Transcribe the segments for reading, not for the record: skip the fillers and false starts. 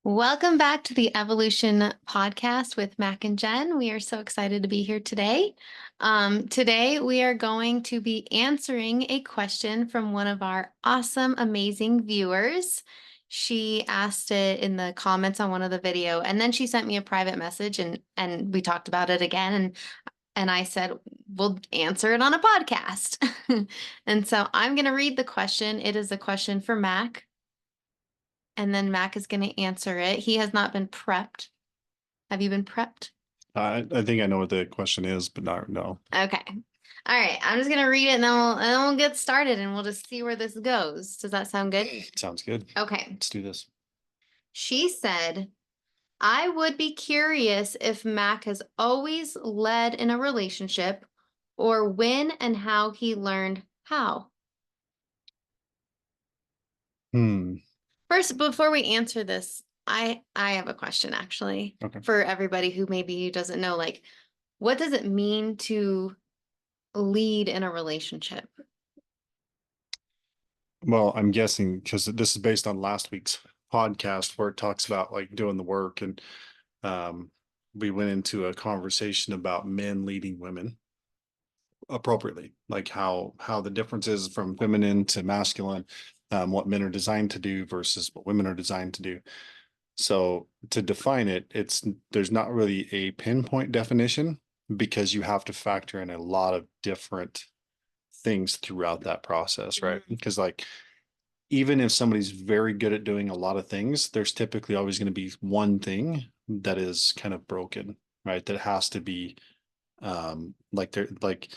Welcome back to the Evolution Podcast with Mac and Jen. We are so excited to be here today. Today, we are going to be answering a question from one of our awesome, amazing viewers. She asked it in the comments on one of the video, and then she sent me a private message, and we talked about it again. And I said, we'll answer it on a podcast. And so I'm going to read the question. It is a question for Mac. And then Mac is going to answer it. He has not been prepped. Have you been prepped? I think I know what the question is, but no. Okay. All right. I'm just going to read it and then we'll get started and we'll just see where this goes. Does that sound good? Sounds good. Okay. Let's do this. She said, I would be curious if Mac has always led in a relationship or when and how he learned how. First, before we answer this, I have a question actually. Okay. For everybody who maybe doesn't know, like, what does it mean to lead in a relationship? Well, I'm guessing because this is based on last week's podcast where it talks about like doing the work, and we went into a conversation about men leading women appropriately, like how the difference is from feminine to masculine, what men are designed to do versus what women are designed to do. So to define it, there's not really a pinpoint definition because you have to factor in a lot of different things throughout that process, right? Because like even if somebody's very good at doing a lot of things, there's typically always going to be one thing that is kind of broken, right? That has to be like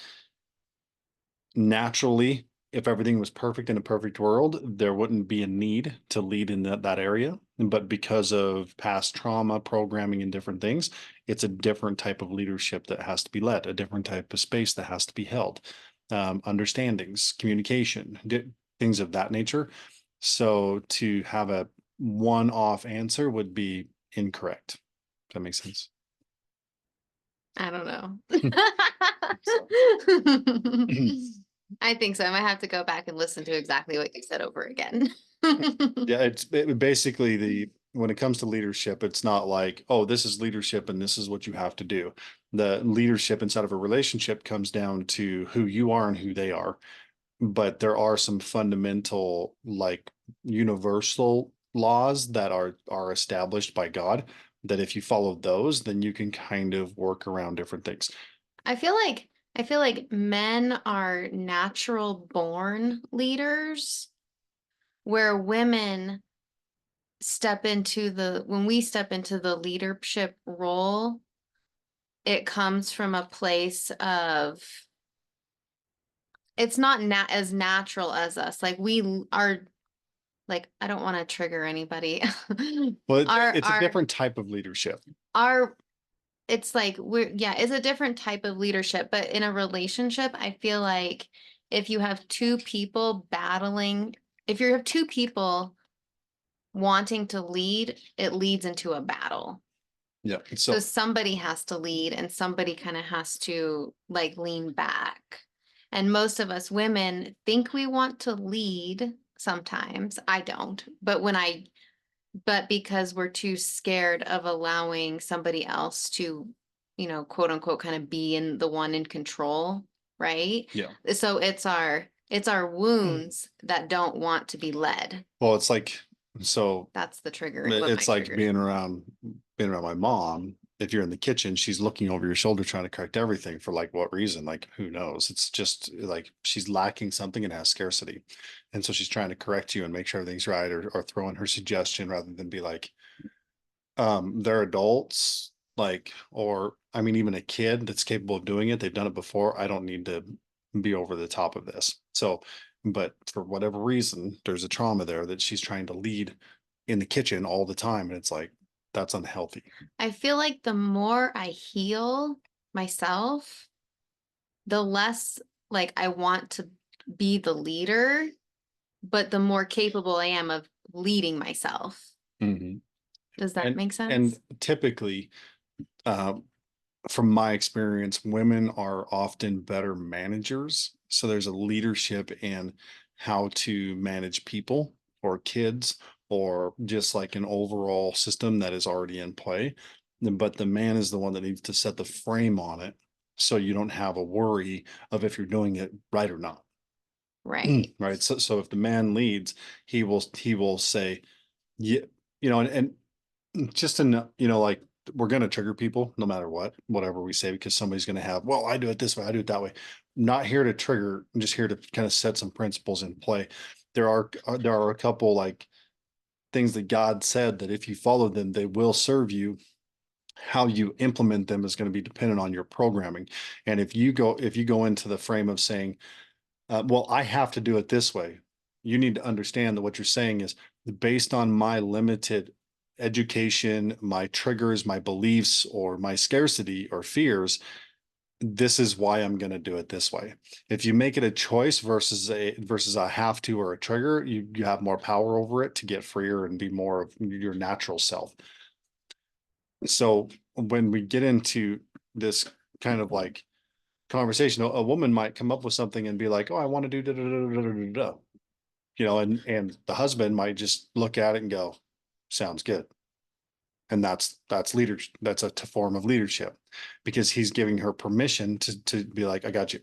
naturally, if everything was perfect in a perfect world, there wouldn't be a need to lead in that area. But because of past trauma, programming, and different things, it's a different type of leadership that has to be led, a different type of space that has to be held, understandings, communication, things of that nature. So to have a one-off answer would be incorrect. Does that make sense? I don't know. I think so. I might have to go back and listen to exactly what you said over again. Yeah, it's basically when it comes to leadership, it's not like, oh, this is leadership and this is what you have to do. The leadership inside of a relationship comes down to who you are and who they are. But there are some fundamental, like universal laws that are established by God that if you follow those, then you can kind of work around different things. I feel like men are natural born leaders, where women when we step into the leadership role, it comes from a place of it's not as natural as us. Like we are like I don't want to trigger anybody. Well, it's a different type of leadership. Our it's like it's a different type of leadership, but in a relationship, I feel like if you have two people battling, if you have two people wanting to lead, it leads into a battle. Yeah. So somebody has to lead and somebody kind of has to like lean back. And most of us women think we want to lead sometimes. I don't. But because we're too scared of allowing somebody else to, quote unquote, kind of be in the one in control, right? Yeah. So it's our wounds that don't want to be led. Well, it's like, so that's the trigger. It's like being around my mom. If you're in the kitchen, she's looking over your shoulder trying to correct everything for like what reason? Like who knows? It's just like she's lacking something and has scarcity. And so she's trying to correct you and make sure everything's right, or throw in her suggestion rather than be like, they're adults, like, or I mean, even a kid that's capable of doing it, they've done it before. I don't need to be over the top of this. So, but for whatever reason, there's a trauma there that she's trying to lead in the kitchen all the time. And it's like, that's unhealthy. I feel like the more I heal myself, the less like I want to be the leader, but the more capable I am of leading myself. Mm-hmm. Does that make sense? And typically, from my experience, women are often better managers. So there's a leadership in how to manage people or kids or just like an overall system that is already in play. But the man is the one that needs to set the frame on it so you don't have a worry of if you're doing it right or not. Right. Right. So if the man leads, he will say, yeah, and just to know, like we're going to trigger people no matter what, whatever we say, because somebody's going to have, well, I do it this way, I do it that way. Not here to trigger, I'm just here to kind of set some principles in play. There are a couple like things that God said that if you follow them, they will serve you. How you implement them is going to be dependent on your programming. And if you go into the frame of saying, well, I have to do it this way, you need to understand that what you're saying is based on my limited education, my triggers, my beliefs, or my scarcity or fears. This is why I'm going to do it this way. If you make it a choice versus a have to or a trigger, you have more power over it to get freer and be more of your natural self. So when we get into this kind of like conversation, a woman might come up with something and be like, "Oh, I want to do da da da da da da," and the husband might just look at it and go, "Sounds good." And that's leadership. That's a form of leadership because he's giving her permission to be like, "I got you,"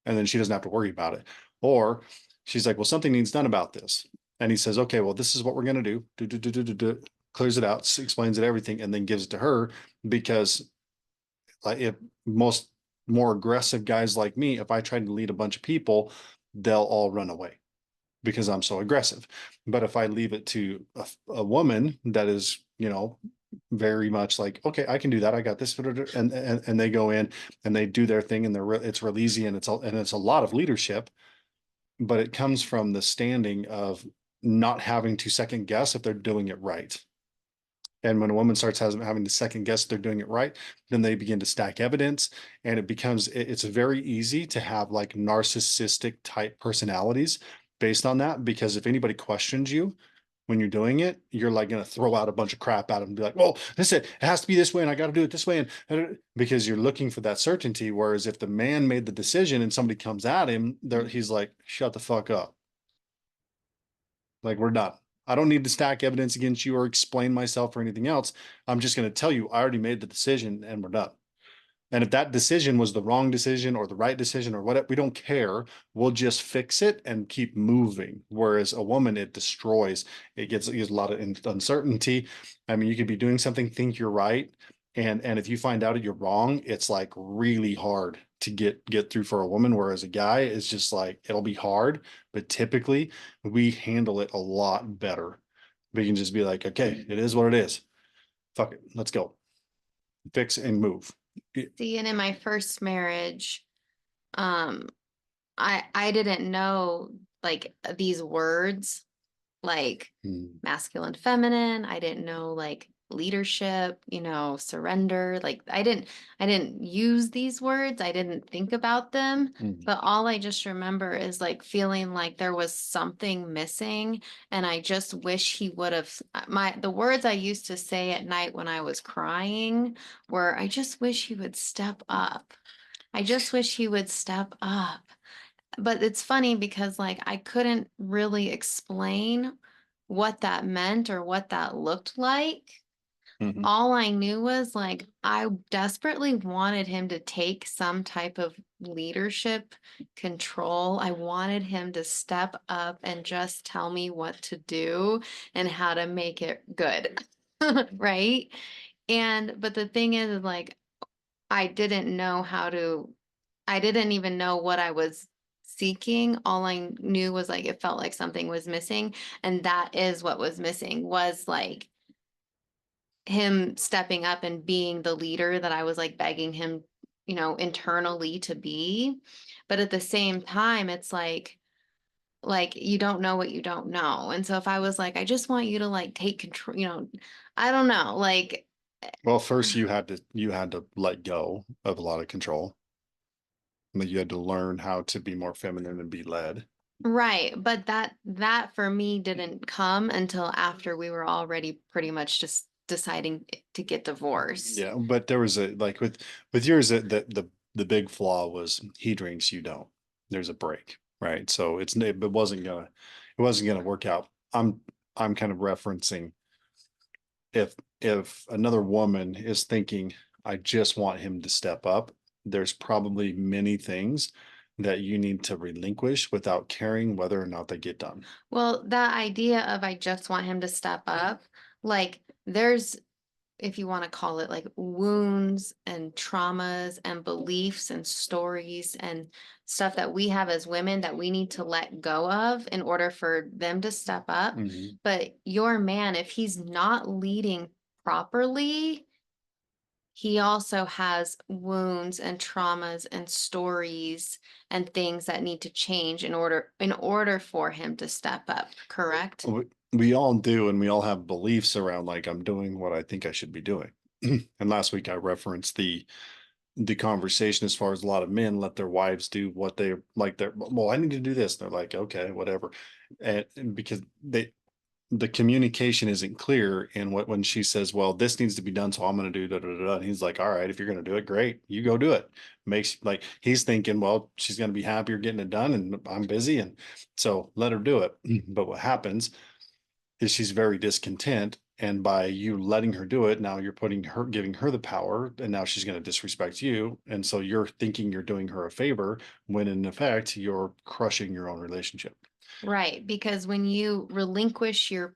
and then she doesn't have to worry about it. Or she's like, "Well, something needs done about this," and he says, "Okay, well, this is what we're gonna do." Do do do do do do. Clears it out, explains it everything, and then gives it to her because like if most more aggressive guys like me, if I try to lead a bunch of people, they'll all run away because I'm so aggressive. But if I leave it to a woman that is, very much like, okay, I can do that. I got this, and they go in and they do their thing, and it's real easy, and it's a lot of leadership, but it comes from the standing of not having to second guess if they're doing it right. And when a woman starts having to second guess they're doing it right, then they begin to stack evidence. And it's very easy to have like narcissistic type personalities based on that. Because if anybody questions you when you're doing it, you're like going to throw out a bunch of crap at them and be like, well, it has to be this way and I got to do it this way. And because you're looking for that certainty. Whereas if the man made the decision and somebody comes at him, he's like, shut the fuck up. Like we're done. I don't need to stack evidence against you or explain myself or anything else. I'm just going to tell you I already made the decision and we're done. And if that decision was the wrong decision or the right decision or whatever, we don't care. We'll just fix it and keep moving. Whereas a woman, it destroys. It gives a lot of uncertainty. I mean, you could be doing something, think you're right, and if you find out you're wrong, it's like really hard to get through for a woman. Whereas a guy is just like it'll be hard, but typically we handle it a lot better. We can just be like, okay, it is what it is. Fuck it, let's go, fix and move. See, and in my first marriage, um, I didn't know like these words like Mm, masculine, feminine. I didn't know like leadership, surrender. Like I didn't use these words. I didn't think about them, mm, but all I just remember is like feeling like there was something missing and I just wish he would have the words I used to say at night when I was crying were I just wish he would step up. I just wish he would step up. But it's funny because like I couldn't really explain what that meant or what that looked like. mhm. All I knew was like I desperately wanted him to take some type of leadership control. I wanted him to step up and just tell me what to do and how to make it good. Right? But the thing is like I didn't know how to I didn't even know what I was seeking. All I knew was like it felt like something was missing. And that is what was missing was like him stepping up and being the leader that I was like begging him, internally to be. But at the same time, it's like you don't know what you don't know. And so if I was like, I just want you to like take control, I don't know, like Well, first you had to let go of a lot of control. Like you had to learn how to be more feminine and be led. right, but that for me didn't come until after we were already pretty much just deciding to get divorced. Yeah, but there was a like with yours the big flaw was he drinks, you don't. There's a break, right? So it wasn't gonna work out. I'm kind of referencing if another woman is thinking, I just want him to step up, there's probably many things that you need to relinquish without caring whether or not they get done. Well, that idea of I just want him to step up, like there's, if you want to call it like wounds and traumas and beliefs and stories and stuff that we have as women that we need to let go of in order for them to step up. Mhm. But your man, if he's not leading properly, he also has wounds and traumas and stories and things that need to change in order for him to step up, correct? We all do, and we all have beliefs around like I'm doing what I think I should be doing. And last week I referenced the conversation as far as a lot of men let their wives do what they like. They're, well, I need to do this. They're like, okay, whatever, and because the communication isn't clear. And what when she says, well, this needs to be done, so I'm going to do da, da, da, da. And he's like, all right, if you're going to do it, great, you go do it. Makes like he's thinking, well, she's going to be happier getting it done, and I'm busy, and so let her do it. But what happens is she's very discontent. And by you letting her do it, now you're putting her, giving her the power, and now she's going to disrespect you. And so you're thinking you're doing her a favor when in effect you're crushing your own relationship. Right, because when you relinquish your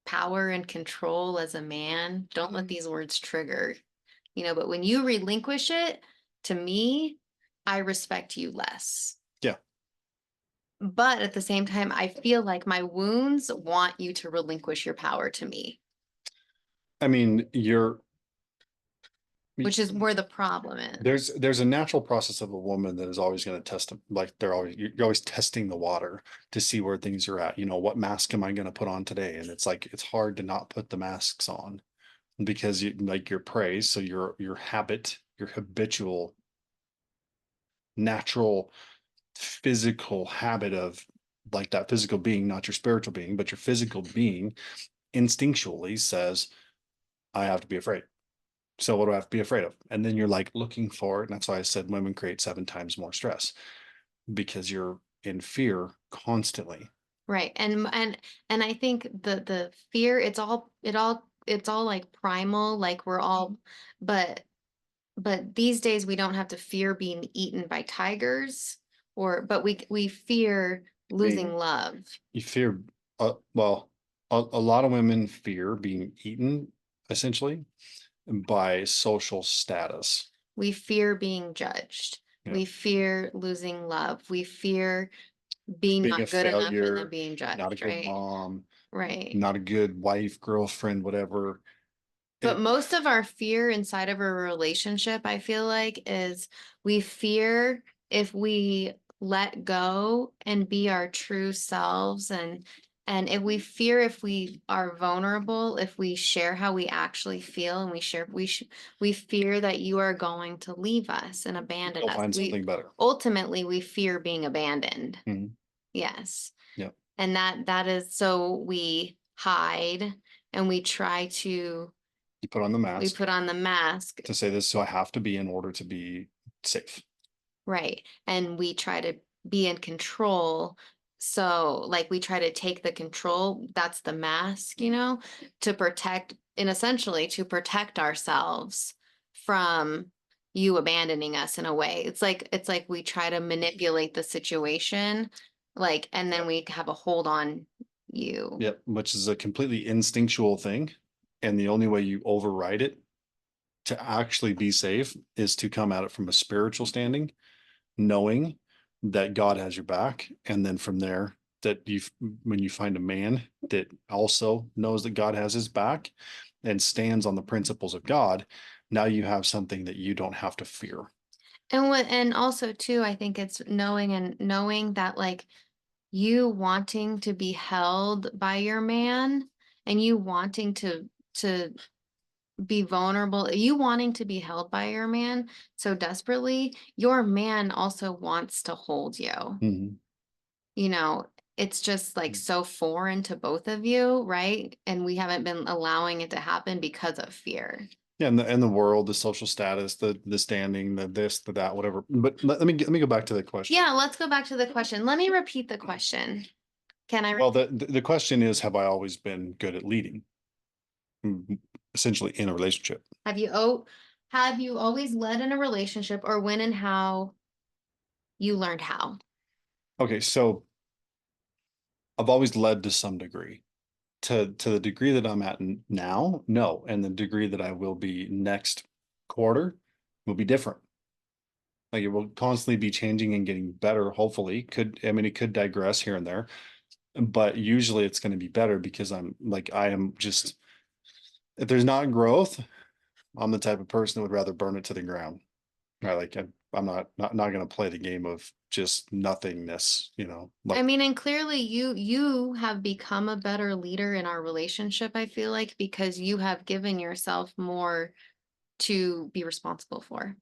power and control as a man, don't let these words trigger, but when you relinquish it, to me, I respect you less. Yeah. But at the same time, I feel like my wounds want you to relinquish your power to me, I mean, which is where the problem is. there's a natural process of a woman that is always going to test them. Like you're always testing the water to see where things are at. What mask am I going to put on today? And it's like it's hard to not put the masks on because you like your praise. So your habit, your habitual, natural, physical habit of like that physical being, not your spiritual being, but your physical being instinctually says, I have to be afraid. So what do I have to be afraid of? And then you're like looking for it. And that's why I said women create 7 times more stress because you're in fear constantly. Right. And I think the fear, it's all like primal, like we're all, but these days we don't have to fear being eaten by tigers, but we fear losing Being love. you fear, well, a lot of women fear being eaten essentially by social status. We fear being judged. Yeah. We fear losing love. We fear being Being a not good enough and then failure, being not a judged, good right? mom, Right. not a good wife, girlfriend, whatever. But It, most of our fear inside of a relationship, I feel like, is we fear if we let go and be our true selves, and if we fear if we are vulnerable, if we share how we actually feel and we fear that you are going to leave us and abandon you'll us. find We something better. ultimately we fear being abandoned. Mhm. Yes. Yeah. And that is so we hide and You put on the we mask put on the mask, to say this, so I have to be in order to be safe. right? And we try to be in control. So, like, we try to take the control, that's the mask, to protect, and essentially to protect ourselves from you abandoning us in a way. It's like we try to manipulate the situation, like, and then we have a hold on you. Yep, which is a completely instinctual thing. And the only way you override it to actually be safe is to come at it from a spiritual standing, knowing that God has your back. And then from there, that when you find a man that also knows that God has his back and stands on the principles of God, now you have something that you don't have to fear. And also too, I think it's knowing that, like, you wanting to be held by your man and you wanting to be vulnerable, you wanting to be held by your man so desperately, your man also wants to hold you. Mhm. You know, it's just like so foreign to both of you, right? And we haven't been allowing it to happen because of fear. Yeah, and the world, the social status, the standing, the this, the that, whatever. But let me go back to the question. Yeah, let's go back to the question. Let me repeat the question. Can I? Well, the question is, have I always been good at leading? Essentially in a relationship. Have you have you always led in a relationship, or when and how you learned how? Okay, so I've always led to some degree. To the degree that I'm at now, no. And the degree that I will be next quarter will be different. Like it will constantly be changing and getting better, hopefully. I mean, it could digress here and there, but usually it's going to be better because I am just, if there's not growth, I'm the type of person that would rather burn it to the ground. Right? Like I'm not going to play the game of just nothingness, I like mean, and clearly you have become a better leader in our relationship, I feel like, because you have given yourself more to be responsible for.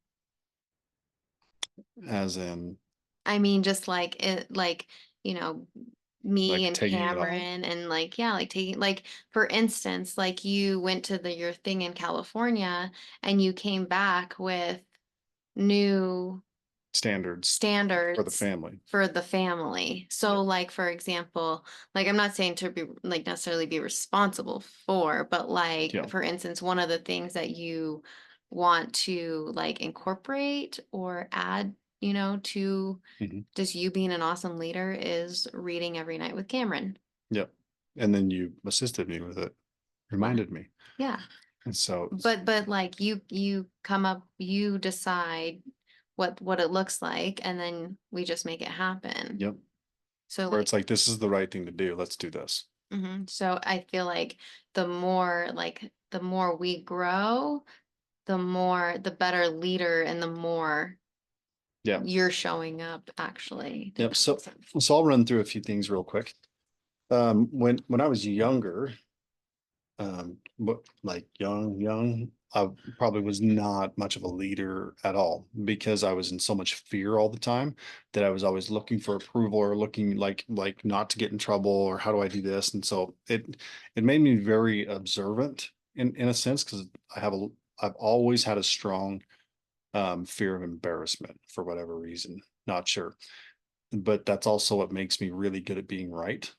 as in I mean, just like it, like, you know, me like and taking it on. Cameron and like, yeah, like taking, like, for instance, like you went to your thing in California and you came back with new Standards for the standards family. for the family. So Yep. like for example, like I'm not saying to be like necessarily be responsible for, but like Yep. for instance, one of the things that you want to like incorporate or add, to Mhm. just you being an awesome leader is reading every night with Cameron. Yep. And then you assisted me with it, Well, reminded me. yeah. And so, But like you come up, you decide what it looks like and then we just make it happen. yep. So Where like it's like, this is the right thing to do. Let's do this. so I feel like the more we grow, the better leader and the more Yeah. you're showing up actually. Did Yep. that make So, sense? so I'll run through a few things real quick. When I was younger, but like young, I probably was not much of a leader at all because I was in so much fear all the time that I was always looking for approval or looking like not to get in trouble or how do I do this? And so it made me very observant in a sense because I've always had a strong fear of embarrassment for whatever reason. Not sure. But that's also what makes me really good at being right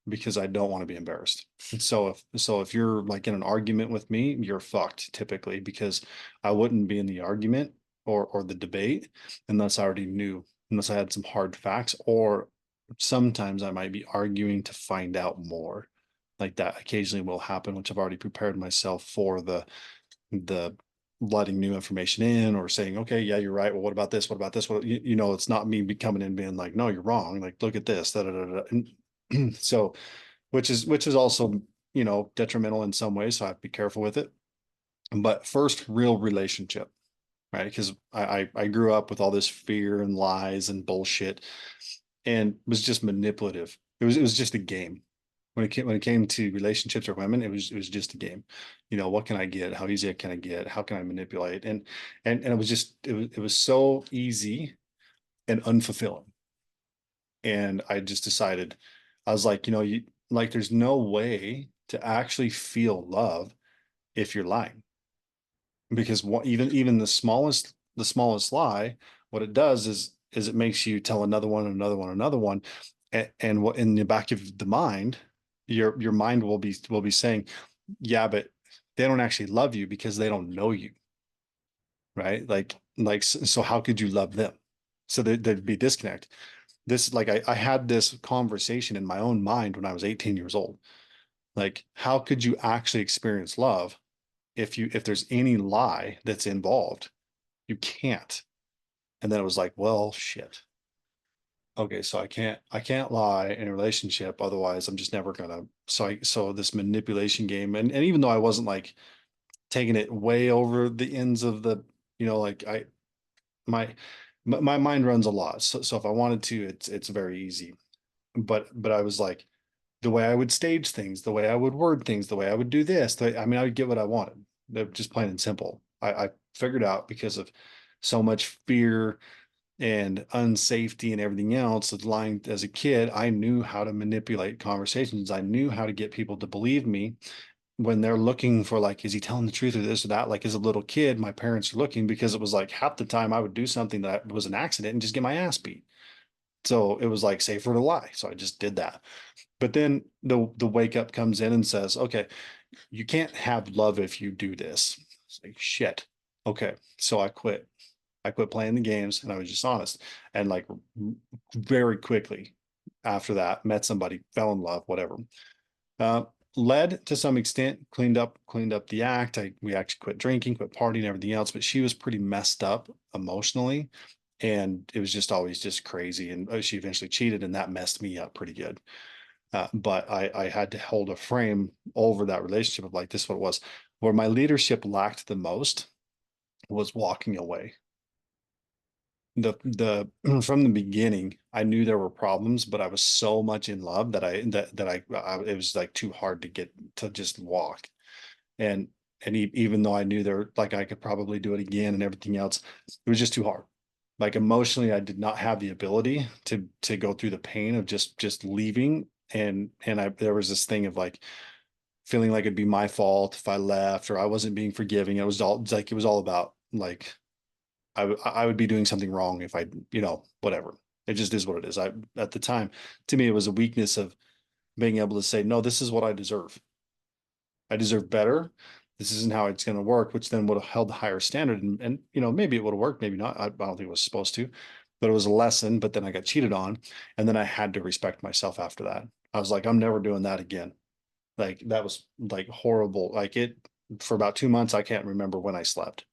because I don't want to be embarrassed. And so if you're like in an argument with me, you're fucked typically because I wouldn't be in the argument or the debate unless I already knew, unless I had some hard facts, or sometimes I might be arguing to find out more. Like that occasionally will happen, which I've already prepared myself for the letting new information in or saying, okay, yeah, you're right. Well, what about this? What about this? It's not me becoming in being like, no, you're wrong. Like, look at this. Da, da, da, da. And so, which is also, detrimental in some ways. So I have to be careful with it. But first, real relationship, right? Because I grew up with all this fear and lies and bullshit and was just manipulative. It was just a game. When it came to relationships or women, it was just a game. What can I get? How easy can I get? How can I manipulate? And it was so easy and unfulfilling. And I just decided, I was like, there's no way to actually feel love if you're lying, because even the smallest lie, what it does is it makes you tell another one, another one, another one, and what in the back of the mind, your mind will be saying, yeah, but they don't actually love you because they don't know you, right? So how could you love them? So there'd be disconnect. This like I had this conversation in my own mind when I was 18 years old. Like, how could you actually experience love if there's any lie that's involved? You can't. And then it was like, well, shit. Okay, so I can't lie in a relationship, otherwise I'm just never gonna. So this manipulation game, and even though I wasn't like taking it way over the ends of the, like my my mind runs a lot. So if I wanted to, it's very easy. But I was like, the way I would stage things, the way I would word things, the way I would do this. I mean, I would get what I wanted. They're just plain and simple. I figured out because of so much fear and unsafety and everything else of lying as a kid, I knew how to manipulate conversations. I knew how to get people to believe me when they're looking for like, is he telling the truth or this or that? Like as a little kid, my parents are looking because it was like half the time I would do something that was an accident and just get my ass beat. So it was like safer to lie. So I just did that. But then the wake up comes in and says, okay, you can't have love if you do this. It's like shit. Okay. So I quit. I quit playing the games and I was just honest. And like very quickly after that, met somebody, fell in love, whatever. Uh, Led to some extent, cleaned up the act. We actually quit drinking, quit partying, everything else, but she was pretty messed up emotionally. And it was just always just crazy. And she eventually cheated, and that messed me up pretty good. But I had to hold a frame over that relationship of like, this is what it was. Where my leadership lacked the most was walking away. The from the beginning, I knew there were problems, but I was so much in love that I it was like too hard to get to just walk. And even though I knew there, like I could probably do it again and everything else, it was just too hard. Like emotionally, I did not have the ability to go through the pain of just leaving. And I there was this thing of like feeling like it'd be my fault if I left or I wasn't being forgiving. It was all about like I would be doing something wrong if I, whatever. It just is what it is. I At the time, to me, it was a weakness of being able to say, no, this is what I deserve. I deserve better. This isn't how it's going to work, which then would have held a higher standard. And maybe it would have worked, maybe not. I don't think it was supposed to, but it was a lesson. But then I got cheated on. And then I had to respect myself after that. I was like, I'm never doing that again. Like that was like horrible. Like it for about 2 months, I can't remember when I slept.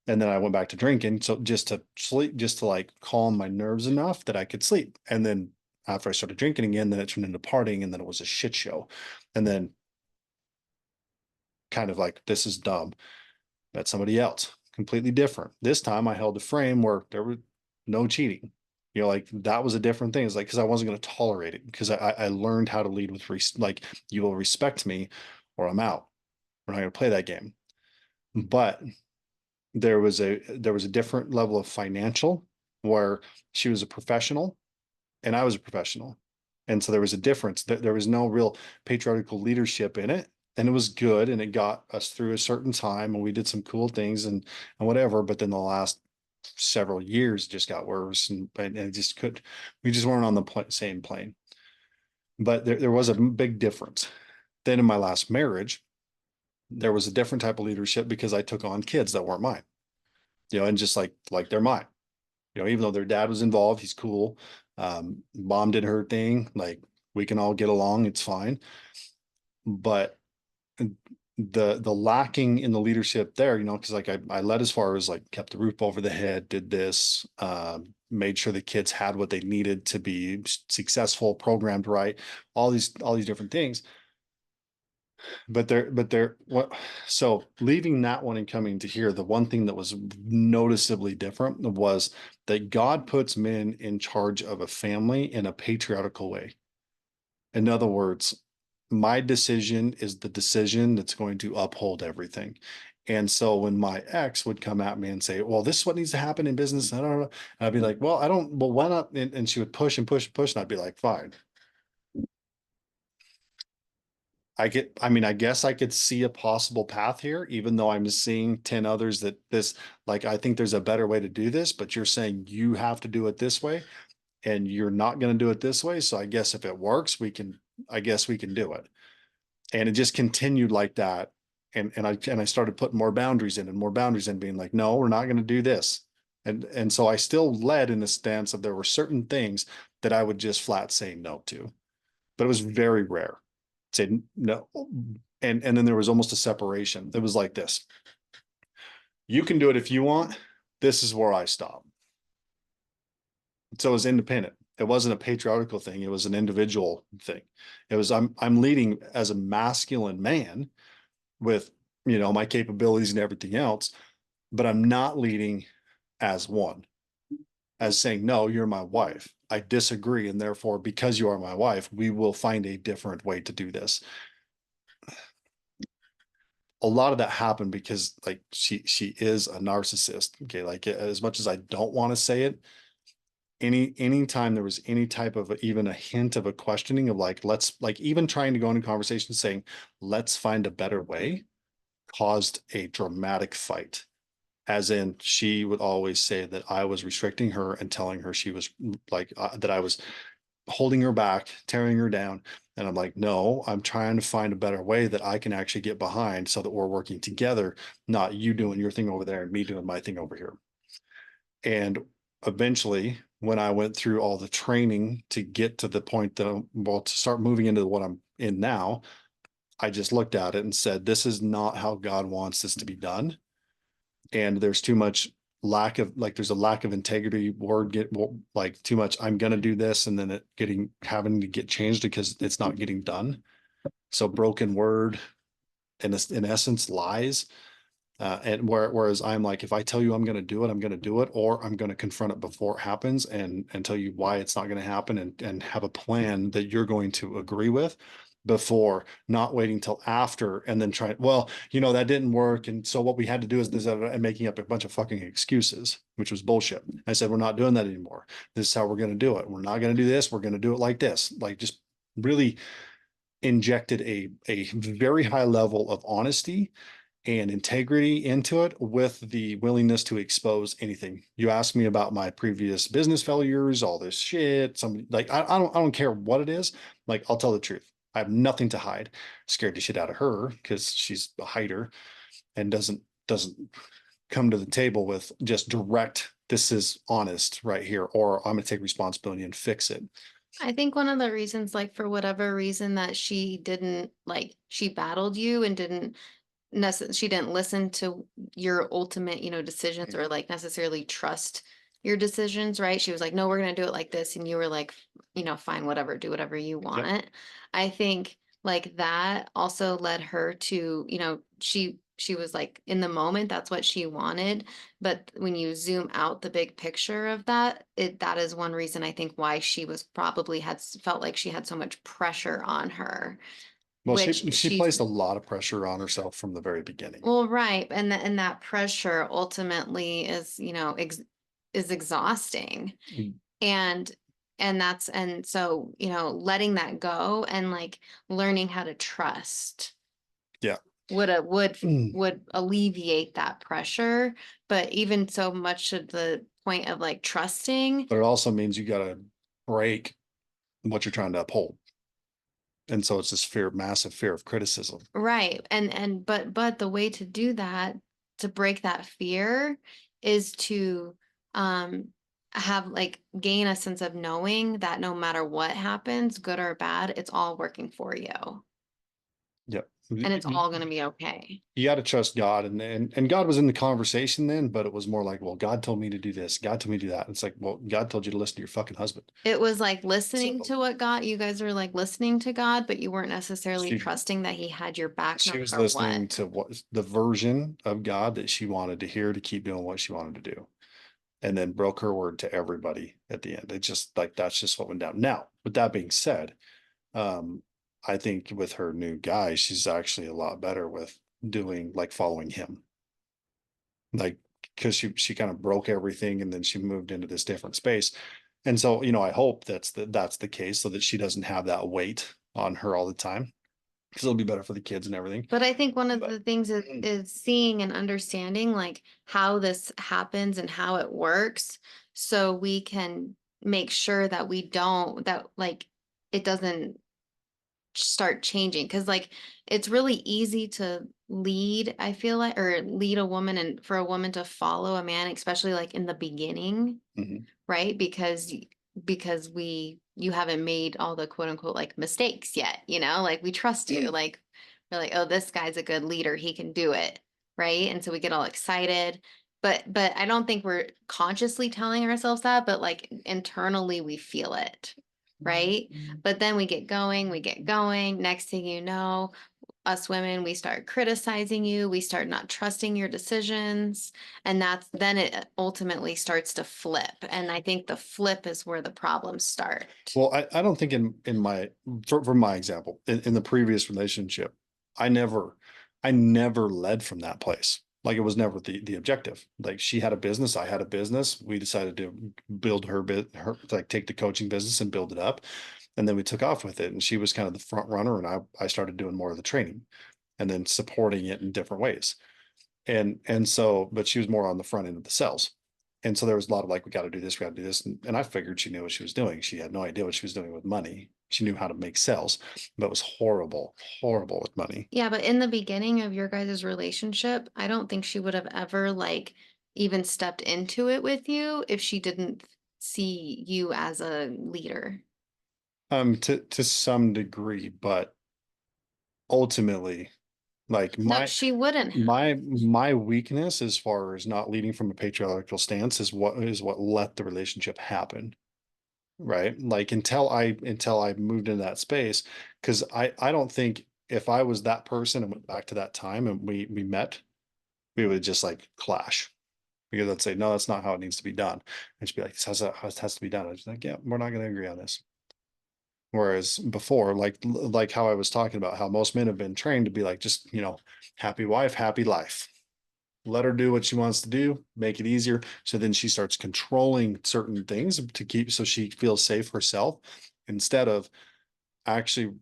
And then I went back to drinking. So just to sleep, just to like calm my nerves enough that I could sleep. And then after I started drinking again, then it turned into partying and then it was a shit show. And then kind of like, this is dumb. Met somebody else, completely different. This time I held a frame where there was no cheating. Like that was a different thing. It's like, because I wasn't going to tolerate it because I learned how to lead with, like, you will respect me or I'm out. We're not going to play that game. But there was a different level of financial where she was a professional and I was a professional. And so there was a difference. There was no real patriarchal leadership in it. And it was good and it got us through a certain time and we did some cool things and whatever. But then the last several years just got worse and it just could, we just weren't on the same plane. But there was a big difference. Then in my last marriage, there was a different type of leadership because I took on kids that weren't mine, and just like they're mine. Even though their dad was involved, he's cool. Mom did her thing. Like we can all get along. It's fine. But the lacking in the leadership there, because like I led as far as like kept the roof over the head, did this, made sure the kids had what they needed to be successful, programmed right, all these different things. But what so leaving that one and coming to here, the one thing that was noticeably different was that God puts men in charge of a family in a patriarchal way. In other words, my decision is the decision that's going to uphold everything. And so when my ex would come at me and say, well, this is what needs to happen in business, I don't know. And I'd be like, well, I don't, well, why not? And she would push and push and push. And I'd be like, fine. I mean, I guess I could see a possible path here, even though I'm seeing 10 others that like, I think there's a better way to do this, but you're saying you have to do it this way and you're not going to do it this way. So I guess if it works, I guess we can do it. And it just continued like that. And I started putting more boundaries in and more boundaries in, being like, no, we're not going to do this. And so I still led in the stance of there were certain things that I would just flat say no to, but it was very rare. Say no. And then there was almost a separation. It was like this. You can do it if you want. This is where I stop. So it was independent. It wasn't a patriarchal thing. It was an individual thing. It was I'm leading as a masculine man with my capabilities and everything else, but I'm not leading as one, as saying, no, you're my wife. I disagree. And therefore, because you are my wife, we will find a different way to do this. A lot of that happened because like she is a narcissist. Okay. Like as much as I don't want to say it, anytime there was any type of even a hint of a questioning of like, let's like even trying to go into conversation saying, let's find a better way caused a dramatic fight. As in, she would always say that I was restricting her and telling her she was like, that I was holding her back, tearing her down. And I'm like, no, I'm trying to find a better way that I can actually get behind so that we're working together, not you doing your thing over there and me doing my thing over here. And eventually, when I went through all the training to get to the point that well, to start moving into what I'm in now, I just looked at it and said, this is not how God wants this to be done. And there's too much lack of like there's a lack of integrity word get like too much I'm going to do this and then it getting having to get changed because it's not getting done. So broken word in essence lies. And whereas I'm like, if I tell you I'm going to do it, I'm going to do it, or I'm going to confront it before it happens and tell you why it's not going to happen and have a plan that you're going to agree with before not waiting till after and then try, well, that didn't work. And so what we had to do is this and making up a bunch of fucking excuses, which was bullshit. I said, we're not doing that anymore. This is how we're going to do it. We're not going to do this. We're going to do it like this. Like just really injected a very high level of honesty and integrity into it with the willingness to expose anything. You ask me about my previous business failures, all this shit. Somebody like I don't care what it is. Like I'll tell the truth. I have nothing to hide. Scared the shit out of her because she's a hider and doesn't come to the table with just direct. This is honest right here, or I'm gonna take responsibility and fix it. I think one of the reasons, like for whatever reason that she battled you and she didn't listen to your ultimate, decisions or like necessarily trust your decisions, right? She was like, no, we're going to do it like this. And you were like, fine, whatever, do whatever you Yep. want. I think like that also led her to, she was like in the moment, that's what she wanted. But when you zoom out the big picture of that is one reason I think why she was probably felt like she had so much pressure on her, Well, which she placed a lot of pressure on herself from the very beginning. well, right. And that pressure ultimately is, is exhausting. Mm. And and so, letting that go and like learning how to trust Yeah. would Mm. would alleviate that pressure. But even so much to the point of like trusting, But it also means you got to break what you're trying to uphold. And so it's this massive fear of criticism. right. But the way to do that, to break that fear, is to um have like gain a sense of knowing that no matter what happens, good or bad, it's all working for you Yep. and it's all going to be okay. You got to trust God. And God was in the conversation then, but it was more like, well, God told me to do this. God told me to do that. And it's like, well, God told you to listen to your fucking husband. It was like listening So to what God, you guys were like listening to God, but you weren't necessarily she trusting that he had your back no she was matter what. listening to what the version of God that she wanted to hear to keep doing what she wanted to do. And then broke her word to everybody at the end. It just like that's just what went down. Now, with that being said, um, I think with her new guy, she's actually a lot better with doing like following him. Like because she kind of broke everything and then she moved into this different space. And so, I hope that's the case so that she doesn't have that weight on her all the time. Because it'll be better for the kids and everything. But I think one of But the things is seeing and understanding like how this happens and how it works so we can make sure that we don't that like it doesn't start changing because like it's really easy to lead, I feel like, or lead a woman and for a woman to follow a man, especially like in the beginning, mhm. right? Because you haven't made all the quote unquote like mistakes yet, like we trust you, like we're like, oh, this guy's a good leader, he can do it, right? And so we get all excited. But I don't think we're consciously telling ourselves that, but like internally we feel it, right? But then we get going. Next thing you know, us women, we start criticizing you, we start not trusting your decisions, and that's then it ultimately starts to flip. And I think the flip is where the problems start. Well, I don't think in my for my example, in the previous relationship, I never I never led from that place. Like it was never the objective. Like she had a business, I had a business. We decided to build her like take the coaching business and build it up. And then we took off with it. And she was kind of the front runner and I started doing more of the training and then supporting it in different ways. And so, but she was more on the front end of the sales. And so there was a lot of like, we got to do this, we got to do this. And I figured she knew what she was doing. She had no idea what she was doing with money. She knew how to make sales, but was horrible, horrible with money. Yeah, but in the beginning of your guys' relationship, I don't think she would have ever like even stepped into it with you if she didn't see you as a leader. To some degree, but ultimately, like No, she wouldn't have. my weakness as far as not leading from a patriarchal stance is what let the relationship happen. Right. Like until I moved into that space, because I don't think if I was that person and went back to that time and we met, we would just like clash. Because I'd say, no, that's not how it needs to be done. And she'd be like, this has, how it has to be done. I was like, yeah, we're not going to agree on this. Whereas before, like how I was talking about how most men have been trained to be like, just, happy wife, happy life. Let her do what she wants to do, make it easier. So then she starts controlling certain things to keep so she feels safe herself instead of actually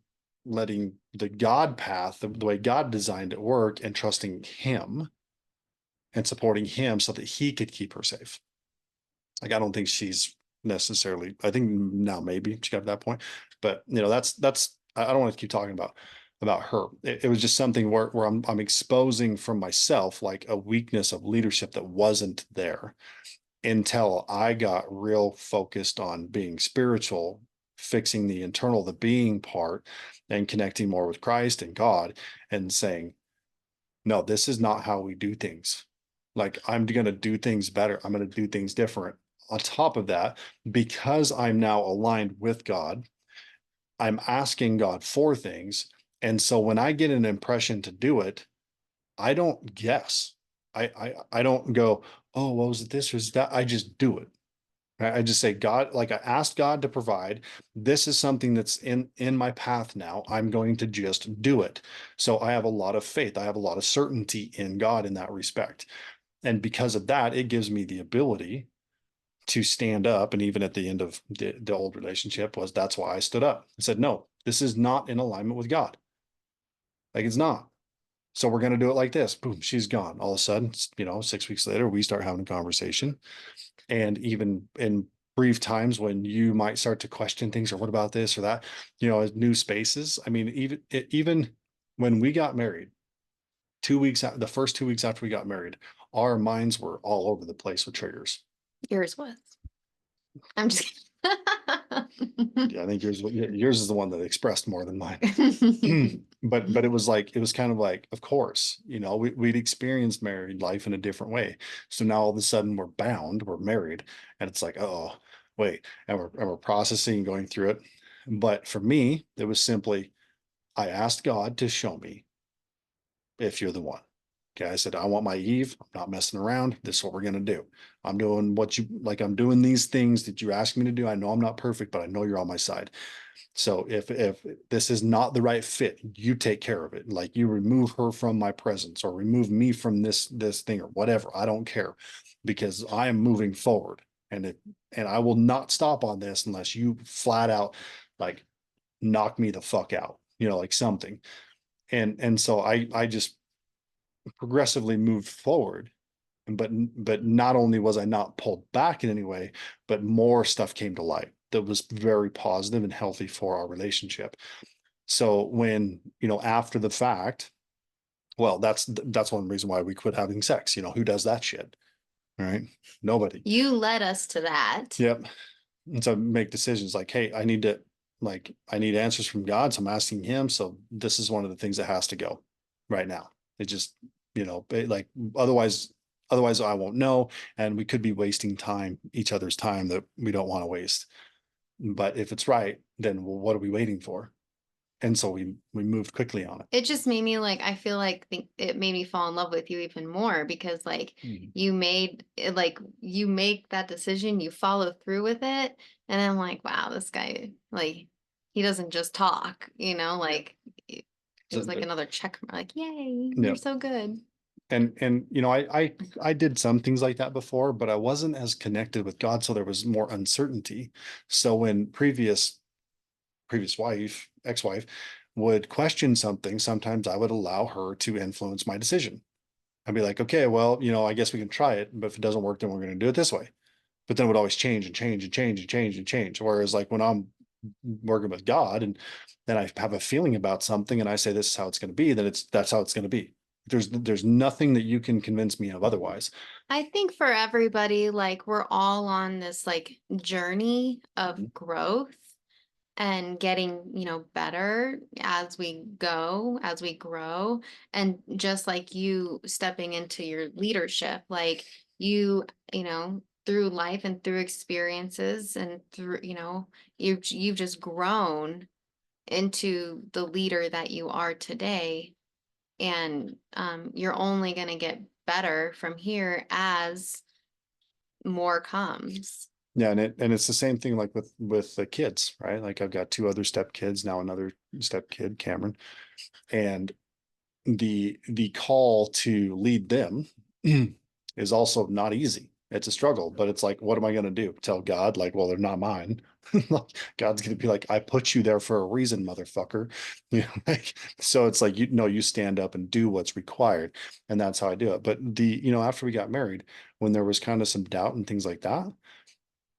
letting the God path, the way God designed it work and trusting him and supporting him so that he could keep her safe. Like I don't think she's necessarily, I think now maybe she got to that point, but that's I don't want to keep talking about her. It was just something where I'm exposing from myself like a weakness of leadership that wasn't there until I got real focused on being spiritual, fixing the internal, the being part, and connecting more with Christ and God, and saying, no, this is not how we do things. Like, I'm going to do things better. I'm going to do things different. On top of that, because I'm now aligned with God, I'm asking God for things. And so when I get an impression to do it, I don't guess. I don't go, oh, what was it this or is that? I just do it. I just say, God, like I asked God to provide. This is something that's in my path now. I'm going to just do it. So I have a lot of faith. I have a lot of certainty in God in that respect. And because of that, it gives me the ability to stand up. And even at the end of the old relationship was that's why I stood up and said, no, this is not in alignment with God. Like it's not. So we're going to do it like this. Boom, she's gone. All of a sudden, 6 weeks later, we start having a conversation. And even in brief times when you might start to question things or what about this or that, new spaces. I mean, even when we got married, 2 weeks out, the first 2 weeks after we got married, our minds were all over the place with triggers. Yours was. I'm just Yeah, I think yours is the one that expressed more than mine. kidding. But it was kind of like, of course, we'd experienced married life in a different way. So now all of a sudden we're married, and it's like, oh, wait, and we're processing and going through it. But for me, it was simply, I asked God to show me if you're the one. Okay, I said, I want my Eve. I'm not messing around. This is what we're gonna do. I'm doing what you like. I'm doing these things that you asked me to do. I know I'm not perfect, but I know you're on my side. So if this is not the right fit, you take care of it. Like you remove her from my presence or remove me from this thing or whatever. I don't care because I am moving forward and I will not stop on this unless you flat out like knock me the fuck out, like something. And so I just progressively moved forward. But not only was I not pulled back in any way, but more stuff came to light that was very positive and healthy for our relationship. So when, after the fact, well, that's one reason why we quit having sex. Who does that shit? All right. Nobody. You led us to that. Yep. And so make decisions like, hey, I need answers from God. So I'm asking him. So this is one of the things that has to go right now. It just, like otherwise I won't know. And we could be wasting time, each other's time that we don't want to waste. But if it's right, then well, what are we waiting for? And so we moved quickly on it. It just made me like, I feel like it made me fall in love with you even more because like Mhm. you made it like you make that decision, you follow through with it. And I'm like, wow, this guy, like, he doesn't just talk, like it So, was like another check. Like, yay, you're yeah. so good. And I did some things like that before, but I wasn't as connected with God, so there was more uncertainty. So when previous wife, ex-wife, would question something, sometimes I would allow her to influence my decision. I'd be like, okay, well, I guess we can try it, but if it doesn't work, then we're going to do it this way. But then it would always change and change and change and change and change. Whereas like when I'm working with God and then I have a feeling about something and I say this is how it's going to be, then that's how it's going to be. There's nothing that you can convince me of otherwise. I think for everybody, like we're all on this like journey of Mhm. growth and getting, better as we go, as we grow. And just like you stepping into your leadership, like through life and through experiences and through, you've just grown into the leader that you are today. And you're only going to get better from here as more comes. Yeah, and it's the same thing like with the kids, right? Like I've got two other step kids, now another step kid, Cameron, and the call to lead them is also not easy. It's a struggle, but it's like, what am I going to do? Tell God, like, well, they're not mine. God's going to be like, I put you there for a reason, motherfucker. Like, so it's like, you stand up and do what's required. And that's how I do it. But after we got married, when there was kind of some doubt and things like that,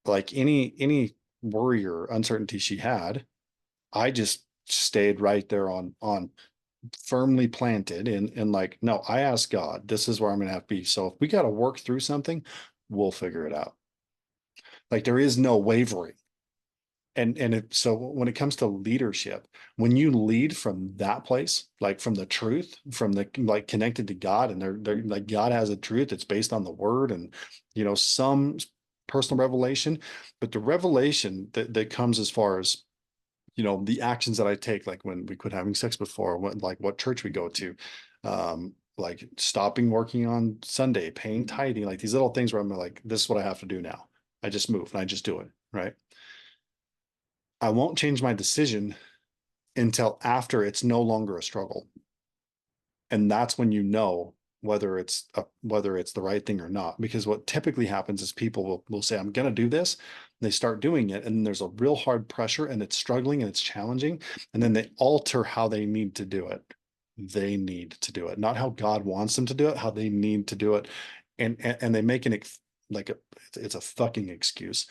like any worry or uncertainty she had, I just stayed right there on firmly planted and like, no, I asked God, this is where I'm gonna have to be. So if we got to work through something, we'll figure it out. Like there is no wavering. So when it comes to leadership, when you lead from that place, like from the truth, from the like connected to God, and they're like God has a truth that's based on the word and some personal revelation, but the revelation that comes as far as the actions that I take, like when we quit having sex before, like what church we go to, like stopping working on Sunday, paying tithing, like these little things where I'm like, this is what I have to do now. I just move and I just do it, right? I won't change my decision until after it's no longer a struggle. And that's when whether it's the right thing or not. Because what typically happens is people will say, I'm going to do this. They start doing it, and there's a real hard pressure, and it's struggling and it's challenging. And then they alter how they need to do it. They need to do it, not how God wants them to do it, how they need to do it. And they make like it's a fucking excuse.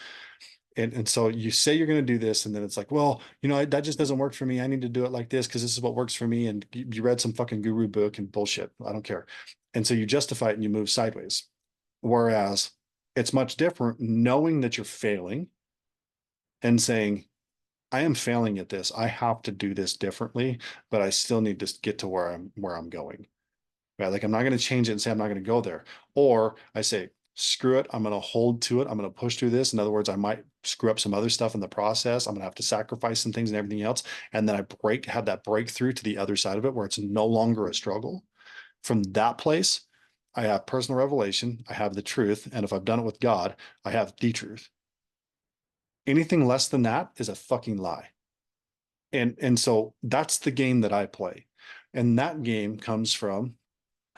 And so you say you're going to do this, and then it's like, well, that just doesn't work for me. I need to do it like this because this is what works for me. And you read some fucking guru book and bullshit. I don't care. And so you justify it and you move sideways. Whereas it's much different knowing that you're failing and saying, I am failing at this. I have to do this differently, but I still need to get to where I'm going. Right? Like I'm not going to change it and say I'm not going to go there. Or I say, screw it. I'm going to hold to it. I'm going to push through this. In other words, I might screw up some other stuff in the process. I'm going to have to sacrifice some things and everything else. And then have that breakthrough to the other side of it where it's no longer a struggle. From that place, I have personal revelation. I have the truth. And if I've done it with God, I have the truth. Anything less than that is a fucking lie. And so that's the game that I play. And that game comes from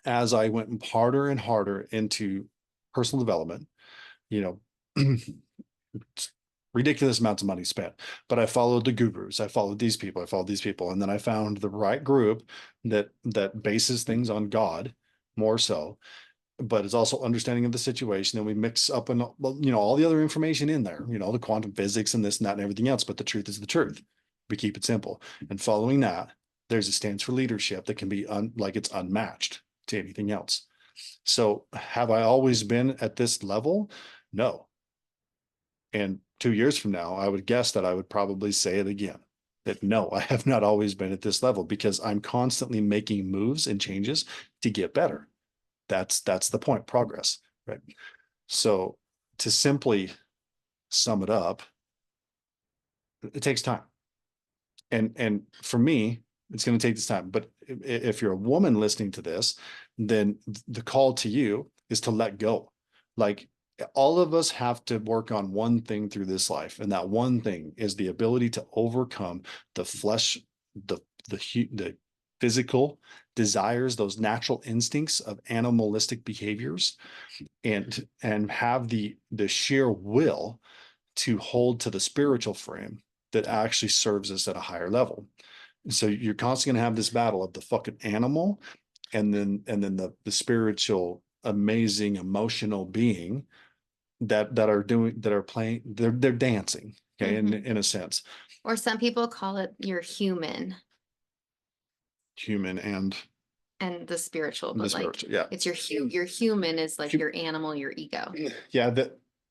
as I went harder and harder into personal development, you know, ridiculous amounts of money spent. But I followed the gurus. I followed these people. I followed these people. And then I found the right group that bases things on God more so, but it's also understanding of the situation. And we mix up and all the other information in there, the quantum physics and this and that and everything else. But the truth is the truth. We keep it simple. And following that, there's a stance for leadership that can be like it's unmatched to anything else. So have I always been at this level? No. And 2 years from now, I would guess that I would probably say it again. That no, I have not always been at this level because I'm constantly making moves and changes to get better. That's the point, progress, right? So to simply sum it up, it takes time. And for me, it's going to take this time. But if you're a woman listening to this, then the call to you is to let go. Like all of us have to work on one thing through this life, and that one thing is the ability to overcome the flesh, the physical desires, those natural instincts of animalistic behaviors, and have the sheer will to hold to the spiritual frame that actually serves us at a higher level. So you're constantly going to have this battle of the fucking animal and then the spiritual, amazing, emotional being that are playing, they're dancing, okay, Hmm. in a sense, Or some people call it your human human and the spiritual, and the but like spiritual. Yeah. it's your human is like your animal, your ego. Yeah,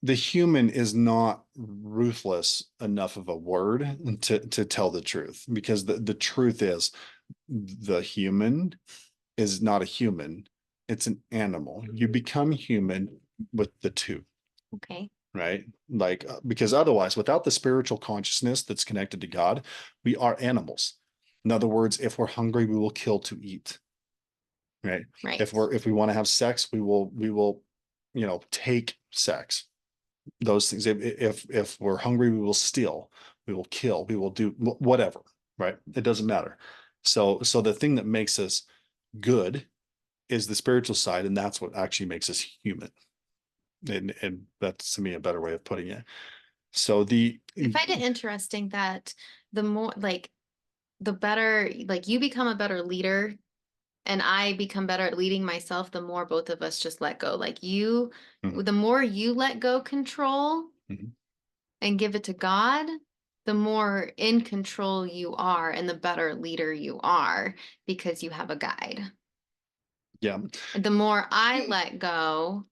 the human is not ruthless enough of a word to tell the truth, because the truth is the human is not a human, it's an animal. You become human with the two, Okay. right? Like, because otherwise, without the spiritual consciousness that's connected to God, we are animals. In other words, if we're hungry, we will kill to eat, right? Right. If we want to have sex, we will take sex, those things. If we're hungry, we will steal, we will kill, we will do whatever, right? It doesn't matter. So the thing that makes us good is the spiritual side, and that's what actually makes us human. And that's, to me, a better way of putting it. So the I find it interesting that the more like the better, like you become a better leader and I become better at leading myself, the more both of us just let go. Like you, Mhm, the more you let go control mhm. and give it to God, the more in control you are and the better leader you are because you have a guide. Yeah. And the more I let go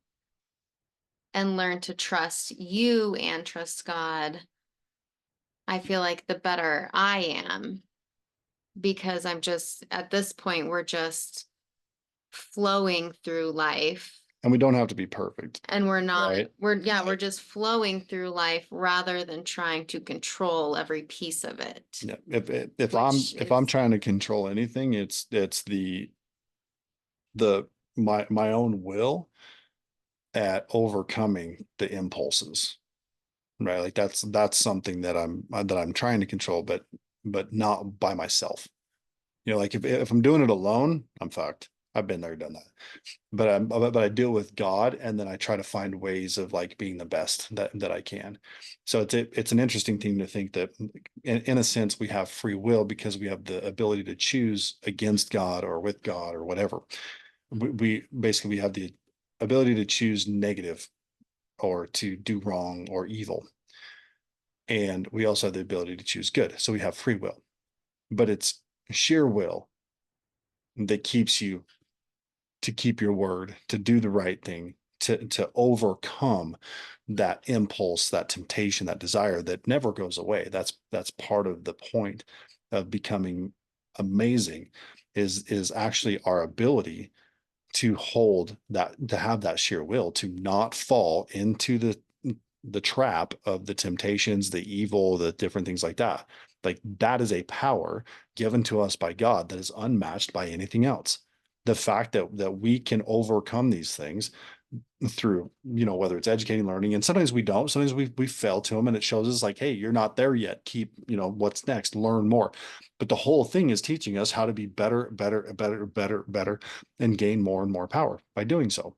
and learn to trust you and trust God, I feel like the better I am because I'm just at this point, we're just flowing through life And we don't have to be perfect, and we're not, right? we're just flowing through life rather than trying to control every piece of it, Yeah. If which I'm is, trying to control anything, it's the my own will at overcoming the impulses, right? Like that's something that I'm trying to control, but not by myself. Like if I'm doing it alone, I'm fucked. I've been there, done that. But I deal with God, and then I try to find ways of like being the best that I can. So it's an interesting thing to think that in a sense we have free will because we have the ability to choose against God or with God or whatever. We basically we have the ability to choose negative or to do wrong or evil. And we also have the ability to choose good. So we have free will, but it's sheer will that keeps you to keep your word, to do the right thing, to overcome that impulse, that temptation, that desire that never goes away. That's part of the point of becoming amazing, is actually our ability to hold that, to have that sheer will, to not fall into the trap of the temptations, the evil, the different things like that. Like that is a power given to us by God that is unmatched by anything else. The fact that we can overcome these things through, whether it's educating, learning, and sometimes we don't, sometimes we fail to them, and it shows us like, hey, you're not there yet. Keep, what's next, learn more. But the whole thing is teaching us how to be better, better, better, better, better, and gain more and more power by doing so.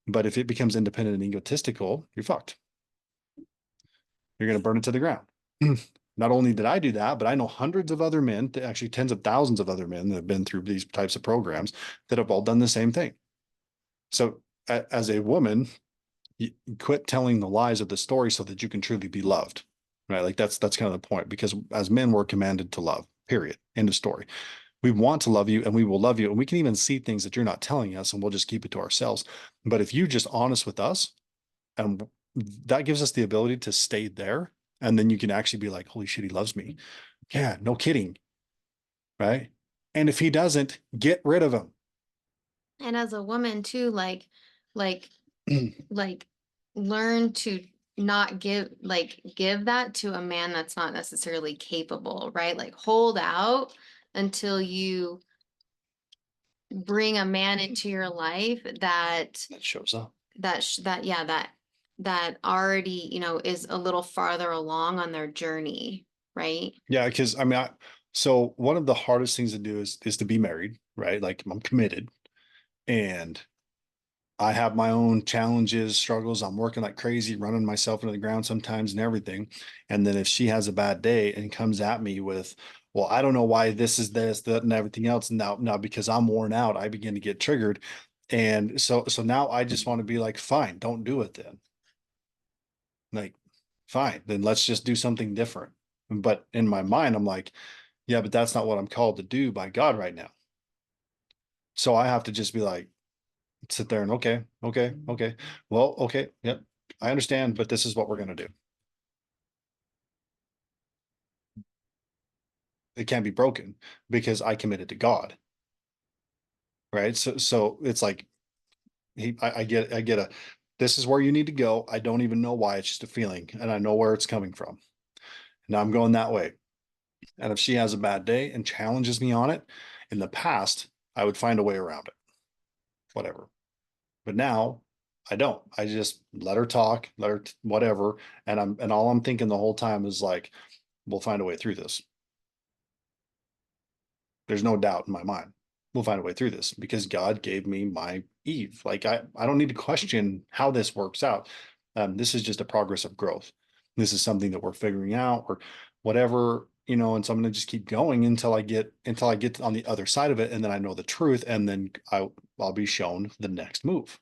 But if it becomes independent and egotistical, you're fucked. You're going to burn it to the ground. Not only did I do that, but I know hundreds of other men, actually tens of thousands of other men that have been through these types of programs that have all done the same thing. So as a woman, you quit telling the lies of the story so that you can truly be loved, right? Like that's kind of the point, because as men, we're commanded to love, period, end of story. We want to love you and we will love you. And we can even see things that you're not telling us and we'll just keep it to ourselves. But if you're just honest with us, and that gives us the ability to stay there. And then you can actually be like, holy shit, he loves me. Yeah, no kidding. Right. And if he doesn't, get rid of him. and as a woman too, like, like learn to not give that to a man that's not necessarily capable, right? Like hold out until you bring a man into your life That shows up. yeah, that already, is a little farther along on their journey, right? Yeah, because I mean, so one of the hardest things to do is to be married, right? Like I'm committed, and I have my own challenges, struggles. I'm working like crazy, running myself into the ground sometimes and everything. And then if she has a bad day and comes at me with, Well, I don't know why this is this, that, and everything else. Now because I'm worn out, I begin to get triggered. And so now I just want to be like, fine, don't do it then. Like, fine, then let's just do something different. But in my mind, I'm like, yeah, but that's not what I'm called to do by God right now. So I have to just be like, sit there and okay. Well, okay, yep, I understand, but this is what we're gonna do. It can't be broken because I committed to God, right? So it's like I get a this is where you need to go. I don't even know why. It's just a feeling, and I know where it's coming from. Now I'm going that way. And if she has a bad day and challenges me on it, in the past, I would find a way around it, whatever. But now I don't. I just let her talk, let her whatever. And all I'm thinking the whole time is like, we'll find a way through this. There's no doubt in my mind. We'll find a way through this because God gave me my Eve. Like I don't need to question how this works out. This is just a progress of growth. This is something that we're figuring out or whatever, and so I'm going to just keep going until I get on the other side of it. And then I know the truth. And then I'll be shown the next move.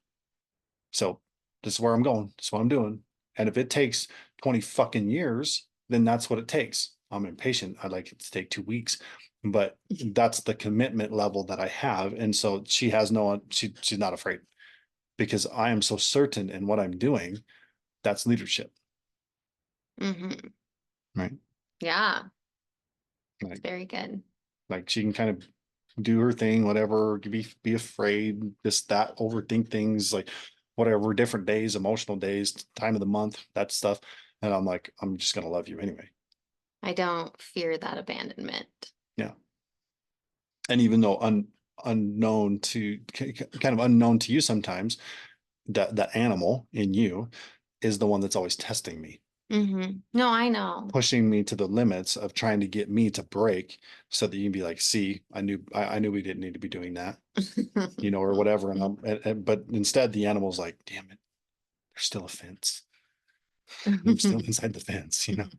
So this is where I'm going. This is what I'm doing. And if it takes 20 fucking years, then that's what it takes. I'm impatient. I'd like it to take 2 weeks, but that's the commitment level that I have. And so she's not afraid because I am so certain in what I'm doing. That's leadership, Hmm. right? Yeah, it's Like, very good. like she can kind of do her thing, whatever, be afraid, this, that, overthink things, like whatever, different days, emotional days, time of the month, that stuff. And I'm like, I'm just gonna love you anyway. I don't fear that abandonment. Yeah. And even though unknown to kind of unknown to you sometimes, that animal in you is the one that's always testing me, No, I know. pushing me to the limits of trying to get me to break so that you can be like, see, I knew we didn't need to be doing that, or whatever. But instead the animal's like, damn it, there's still a fence. I'm still inside the fence. And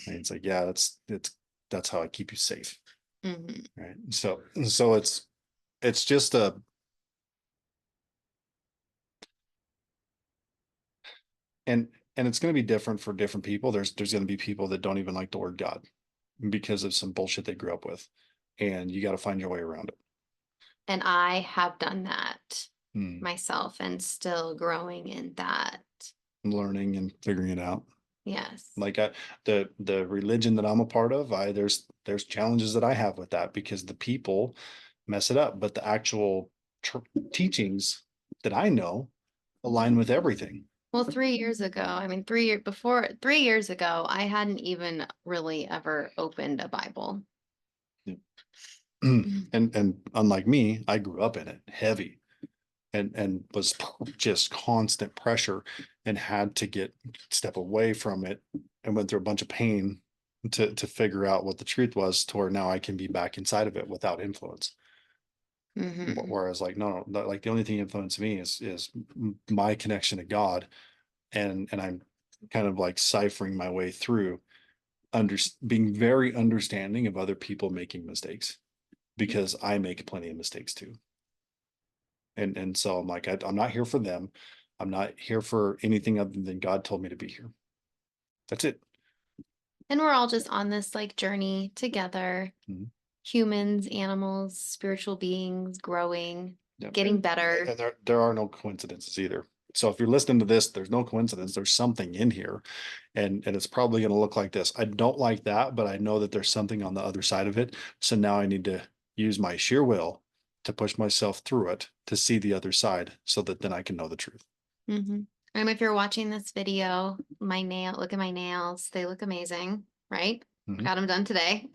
it's like, yeah, that's how I keep you safe. Mhm. Right. So it's just and it's going to be different for different people. There's going to be people that don't even like the word God because of some bullshit they grew up with. And you got to find your way around it. And I have done that Hmm. myself and still growing in that. Learning and figuring it out. Yes. Like the religion that I'm a part of, there's challenges that I have with that because the people mess it up, but the actual teachings that I know align with everything. Well, 3 years ago, I mean, 3 years ago, I hadn't even really ever opened a Bible. And unlike me, I grew up in it heavy and was just constant pressure and had to step away from it and went through a bunch of pain to figure out what the truth was to where now I can be back inside of it without influence. Hmm. Whereas like no, like the only thing influencing me is my connection to God and I'm kind of like ciphering my way through under being very understanding of other people making mistakes because I make plenty of mistakes too. And so I'm like, I'm not here for them. I'm not here for anything other than God told me to be here. That's it. And we're all just on this like journey together. Mhm. Humans, animals, spiritual beings, growing, Yeah. getting better. And there are no coincidences either. So if you're listening to this, there's no coincidence. There's something in here, and it's probably going to look like this. I don't like that, but I know that there's something on the other side of it. So now I need to use my sheer will to push myself through it to see the other side, so that then I can know the truth. Hmm. If you're watching this video, look at my nails. They look amazing, right? Mhm. Got them done today.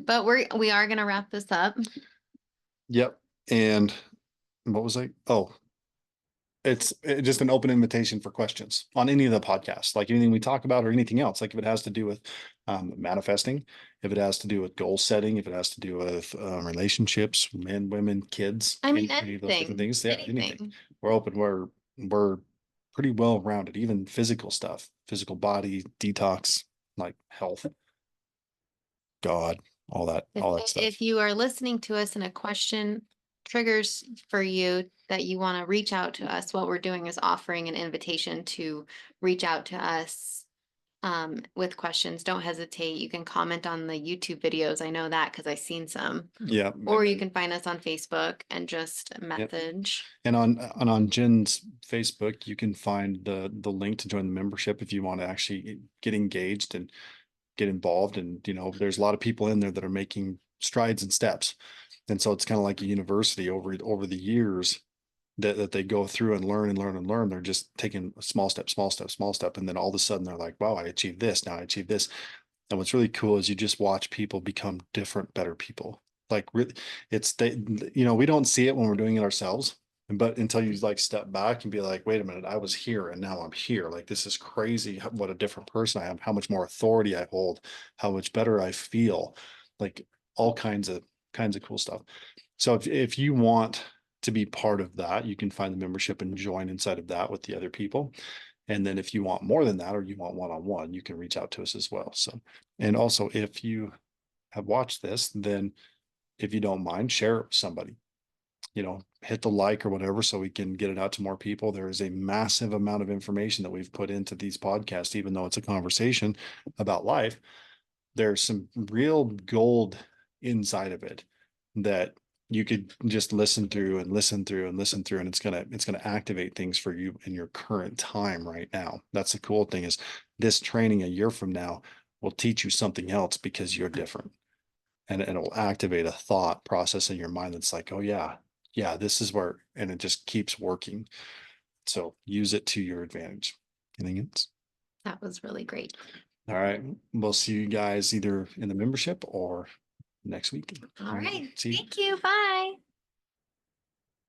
But we are gonna wrap this up. Yep. And what was I? Oh, it's just an open invitation for questions on any of the podcasts, like anything we talk about or anything else. Like if it has to do with manifesting, if it has to do with goal setting, if it has to do with relationships, men, women, kids, I mean, any of those different anything, things. Yeah, anything. anything. We're open. We're pretty well rounded, even physical stuff, physical body detox, like health. God, all that stuff. If you are listening to us and a question triggers for you that you want to reach out to us, what we're doing is offering an invitation to reach out to us with questions. Don't hesitate. You can comment on the YouTube videos. I know that because I've seen some. Yeah. Or you can find us on Facebook and just Yep. message. And on Jen's Facebook, you can find the link to join the membership if you want to actually get engaged and get involved. And, you know, there's a lot of people in there that are making strides and steps. And so it's kind of like a university over the years that they go through and learn and learn and learn. They're just taking a small step, small step, small step. And then all of a sudden they're like, wow, I achieved this. Now I achieved this. And what's really cool is you just watch people become different, better people. Like really, it's they, you know, we don't see it when we're doing it ourselves, but until you like step back and be like, wait a minute, I was here and now I'm here. Like this is crazy. What a different person I am. How much more authority I hold. How much better I feel. Like all kinds of cool stuff. So if you want to be part of that, you can find the membership and join inside of that with the other people. And then if you want more than that, or you want one-on-one, you can reach out to us as well. So, and also if you have watched this, then if you don't mind, share it with somebody, you know, hit the like or whatever, so we can get it out to more people. There is a massive amount of information that we've put into these podcasts, even though it's a conversation about life. There's some real gold inside of it that you could just listen through and listen through and listen through, and it's gonna activate things for you in your current time right now. That's the cool thing, is this training a year from now will teach you something else because you're different, and it'll activate a thought process in your mind that's like, oh yeah, yeah, this is where, and it just keeps working. So use it to your advantage. Anything else? That was really great. All right. We'll see you guys either in the membership or next week. All right. See you. Thank you. Bye.